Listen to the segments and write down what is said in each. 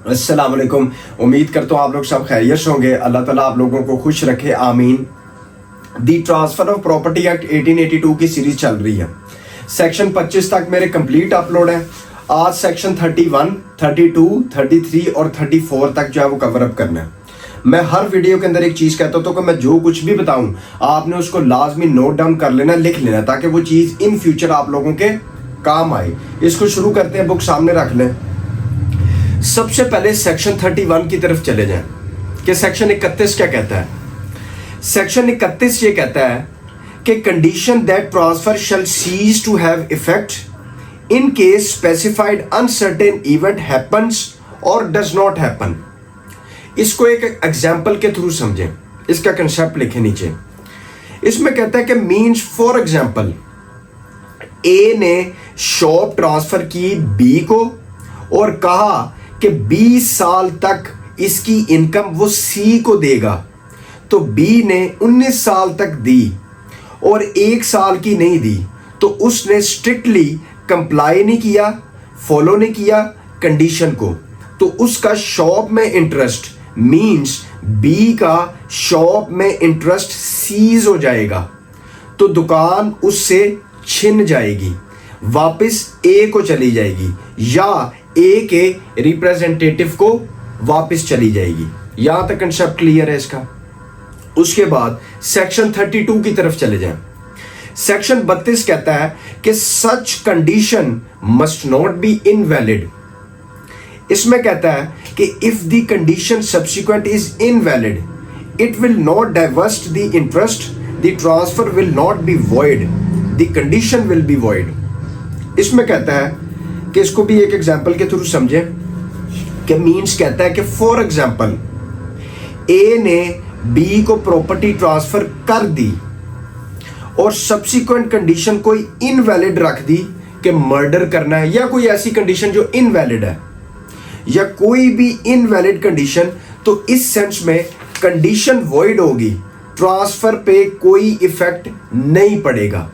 अस्सलाम वालेकुम। उम्मीद करता हूँ आप लोग सब खैरियत से होंगे। अल्लाह ताला आप लोगों को खुश रखे, आमीन। दी ट्रांसफर ऑफ प्रॉपर्टी एक्ट 1882 की सीरीज चल रही है। सेक्शन 25 तक मेरे कंप्लीट अपलोड है। आज सेक्शन 31, 32, 33 और 34 तक जो है वो कवर अप करना है। मैं हर वीडियो के अंदर एक चीज़ कहता हूँ तो कि मैं जो कुछ भी बताऊँ आपने उसको लाजमी नोट डाउन कर लेना, लिख लेना, ताकि वो चीज़ इन फ्यूचर आप लोगों के काम आए। इसको शुरू करते हैं, बुक सामने रख लें। सबसे पहले सेक्शन 31 की तरफ चले जाएं कि सेक्शन 31 क्या कहता है। सेक्शन 31 ये कहता है कि condition that transfer shall cease to have effect in case specified uncertain event happens और डज नॉट हैपन। इसको एक एग्जाम्पल के थ्रू समझें, इसका कंसेप्ट लिखे नीचे। इसमें कहता है कि मीन्स फॉर एग्जाम्पल ए ने शॉप ट्रांसफर की बी को और कहा कि 20 साल तक इसकी इनकम वो सी को देगा, तो बी ने 19 साल तक दी और 1 साल की नहीं दी, तो उसने स्ट्रिक्टली कंप्लाई नहीं किया, फॉलो नहीं किया कंडीशन को, तो उसका शॉप में इंटरेस्ट मींस बी का शॉप में इंटरेस्ट सीज हो जाएगा, तो दुकान उससे छिन जाएगी, वापस ए को चली जाएगी या ए के रिप्रेजेंटेटिव को वापस चली जाएगी। यहां तक कंसेप्ट क्लियर है इसका। उसके बाद सेक्शन 32 की तरफ चले जाएं। सेक्शन 32 कहता है कि such condition must not be invalid. इसमें कहता है कि if the condition subsequent is invalid it will not divest the interest, the transfer will not be void, the condition will be void. इसमें कहता है कि इसको भी एक एग्जाम्पल के थ्रू समझें कि मीन्स कहता है कि फॉर एग्जाम्पल ए ने बी को प्रॉपर्टी ट्रांसफर कर दी और सब्सिक्वेंट कंडीशन कोई इनवैलिड रख दी कि मर्डर करना है, या कोई ऐसी कंडीशन जो इनवैलिड है या कोई भी इनवैलिड कंडीशन, तो इस सेंस में कंडीशन वॉइड होगी, ट्रांसफर पे कोई इफेक्ट नहीं पड़ेगा,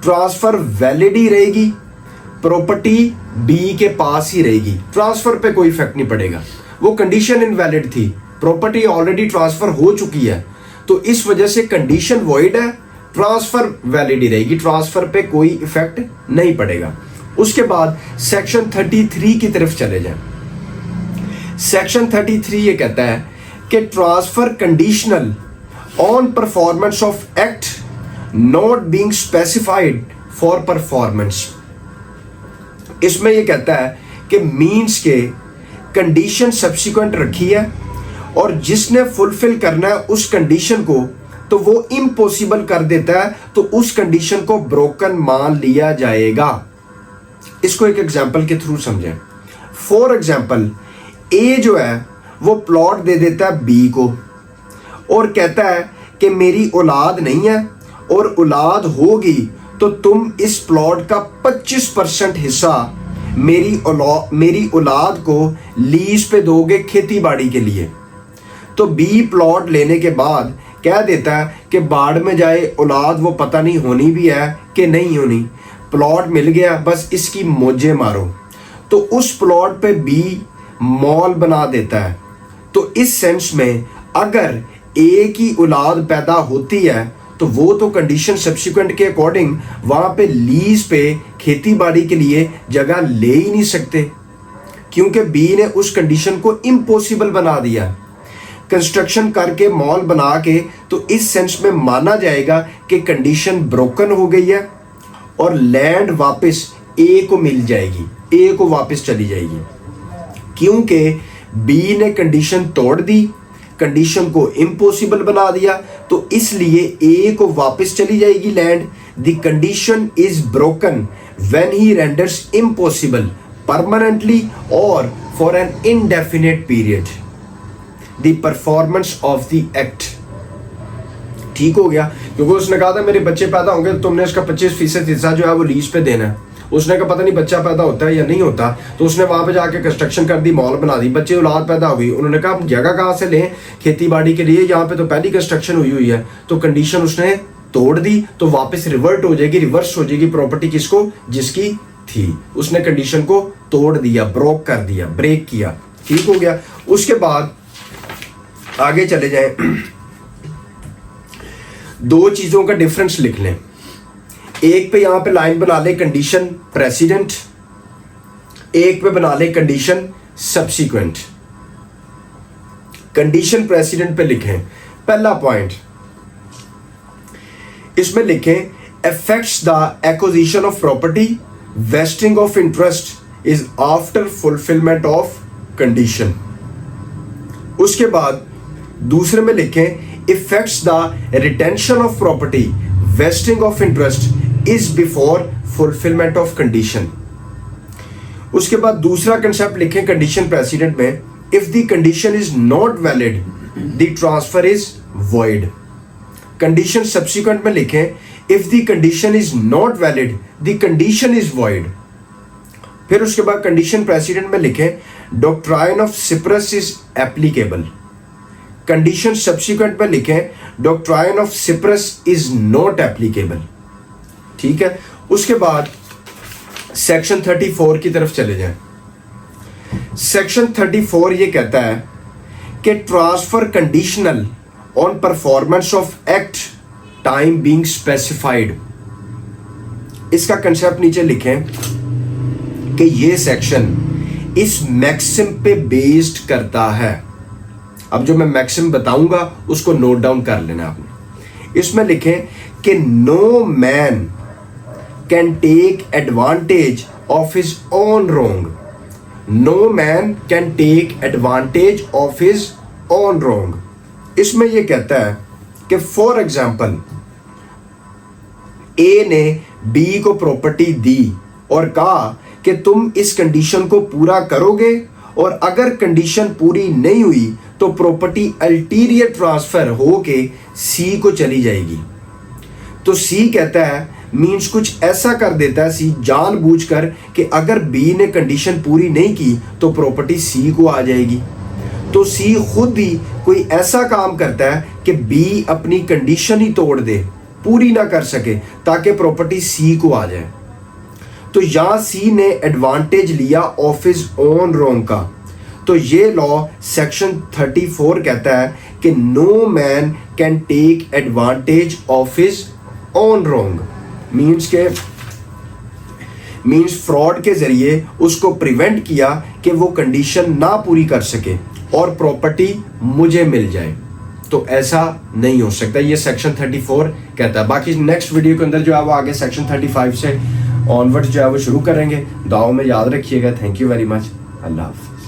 ट्रांसफर वैलिड ही रहेगी, प्रॉपर्टी बी के पास ही रहेगी, ट्रांसफर पे कोई इफेक्ट नहीं पड़ेगा। वो कंडीशन इनवैलिड थी, प्रॉपर्टी ऑलरेडी ट्रांसफर हो चुकी है, तो इस वजह से कंडीशन वॉइड है, ट्रांसफर वैलिड ही रहेगी, ट्रांसफर पे कोई इफेक्ट नहीं पड़ेगा। उसके बाद सेक्शन 33 की तरफ चले जाएं। सेक्शन 33 ये कहता है कि transfer conditional on performance of act not being specified for performance. इसमें यह कहता है कि मींस के कंडीशन सब्सिक्वेंट रखी है और जिसने फुलफिल करना है उस कंडीशन को, तो वो इम्पॉसिबल कर देता है, तो उस कंडीशन को ब्रोकन मान लिया जाएगा। इसको एक एग्जांपल के थ्रू समझें। फॉर एग्जांपल ए जो है वो प्लॉट दे देता है बी को और कहता है कि मेरी औलाद नहीं है और औलाद होगी तो तुम इस प्लॉट का 25% हिस्सा मेरी औलाद को लीज पे दोगे खेती बाड़ी के लिए। तो बी प्लॉट लेने के बाद कह देता है कि बाढ़ में जाए औलाद, वो पता नहीं होनी भी है कि नहीं होनी, प्लॉट मिल गया बस इसकी मौजे मारो, तो उस प्लॉट पे बी मॉल बना देता है। तो इस सेंस में अगर ए की औलाद पैदा होती है तो वो तो कंडीशन सब्सिक्वेंट के अकॉर्डिंग वहां पे लीज पे खेती बाड़ी के लिए जगह ले ही नहीं सकते, क्योंकि बी ने उस कंडीशन को इम्पॉसिबल बना दिया कंस्ट्रक्शन करके, मॉल बना के। तो इस सेंस में माना जाएगा कि कंडीशन ब्रोकन हो गई है और लैंड वापस ए को मिल जाएगी, ए को वापस चली जाएगी, क्योंकि बी ने कंडीशन तोड़ दी, कंडीशन को इम्पॉसिबल बना दिया, तो इसलिए ए को वापस चली जाएगी land. The condition is broken when he renders impossible permanently और for an indefinite period the performance of the act. ठीक हो गया, क्योंकि उसने कहा था मेरे बच्चे पैदा होंगे तो तुमने इसका 25% हिस्सा जो है वो लीज पे देना है। उसने कहा पता नहीं बच्चा पैदा होता है या नहीं होता, तो उसने वहां पे जाके कंस्ट्रक्शन कर दी, मॉल बना दी, बच्चे औलाद पैदा हुई, उन्होंने कहा हम जगह कहाँ से लें खेती बाड़ी के लिए, यहाँ पे तो पहली कंस्ट्रक्शन हुई है, तो कंडीशन उसने तोड़ दी, तो वापस रिवर्ट हो जाएगी, रिवर्स हो जाएगी प्रॉपर्टी किसको, जिसकी थी। उसने कंडीशन को तोड़ दिया, ब्रोक कर दिया, ब्रेक किया। ठीक हो गया। उसके बाद आगे चले जाएं, दो चीजों का डिफरेंस लिख लें। एक पे यहां पे लाइन बना ले कंडीशन प्रेसिडेंट, एक पे बना ले कंडीशन सब्सिक्वेंट। कंडीशन प्रेसिडेंट पे लिखें पहला पॉइंट, इसमें लिखें affects the acquisition of property, vesting of interest is after fulfillment of condition। उसके बाद दूसरे में लिखें affects the retention of property, vesting of interest is before fulfillment of condition। उसके बाद दूसरा कंसेप्ट लिखें कंडीशन प्रेसिडेंट में, if the condition is not valid the transfer is void। Condition subsequent में लिखें if the condition is not valid the condition is void। फिर उसके बाद कंडीशन प्रेसिडेंट में लिखें doctrine of Cyprus is applicable। Condition subsequent में लिखें doctrine of Cyprus is not applicable। ठीक है। उसके बाद सेक्शन 34 की तरफ चले जाएं। सेक्शन 34 ये कहता है कि transfer conditional on performance of act time being specified. इसका कंसेप्ट नीचे लिखें कि ये सेक्शन इस मैक्सिम पे बेस्ड करता है। अब जो मैं मैक्सिम बताऊंगा उसको नोट डाउन कर लेना आपने। इसमें लिखें कि no man can take advantage of his own wrong. No man can take advantage of his own wrong. इसमें यह कहता है कि फॉर एग्जाम्पल ए ने बी को प्रॉपर्टी दी और कहा कि तुम इस कंडीशन को पूरा करोगे और अगर कंडीशन पूरी नहीं हुई तो प्रॉपर्टी अल्टीरियर ट्रांसफर होके सी को चली जाएगी। तो सी कहता है मींस कुछ ऐसा कर देता है सी जानबूझकर कि अगर बी ने कंडीशन पूरी नहीं की तो प्रॉपर्टी सी को आ जाएगी। तो सी खुद ही कोई ऐसा काम करता है कि बी अपनी कंडीशन ही तोड़ दे, पूरी ना कर सके ताकि प्रॉपर्टी सी को आ जाए। तो यहां सी ने एडवांटेज लिया ऑफ हिज ओन रोंग का। तो ये लॉ सेक्शन 34 कहता है कि no man can take advantage of his own wrong. Means fraud के जरिए उसको प्रिवेंट किया कि वो कंडीशन ना पूरी कर सके और प्रॉपर्टी मुझे मिल जाए। तो ऐसा नहीं हो सकता, ये सेक्शन 34 कहता है। बाकी नेक्स्ट वीडियो के अंदर जो है वो आगे सेक्शन 35 से ऑनवर्ड्स जो है वो शुरू करेंगे। दुआओं में याद रखिएगा। Thank you very much. अल्लाह हाफ़िज़।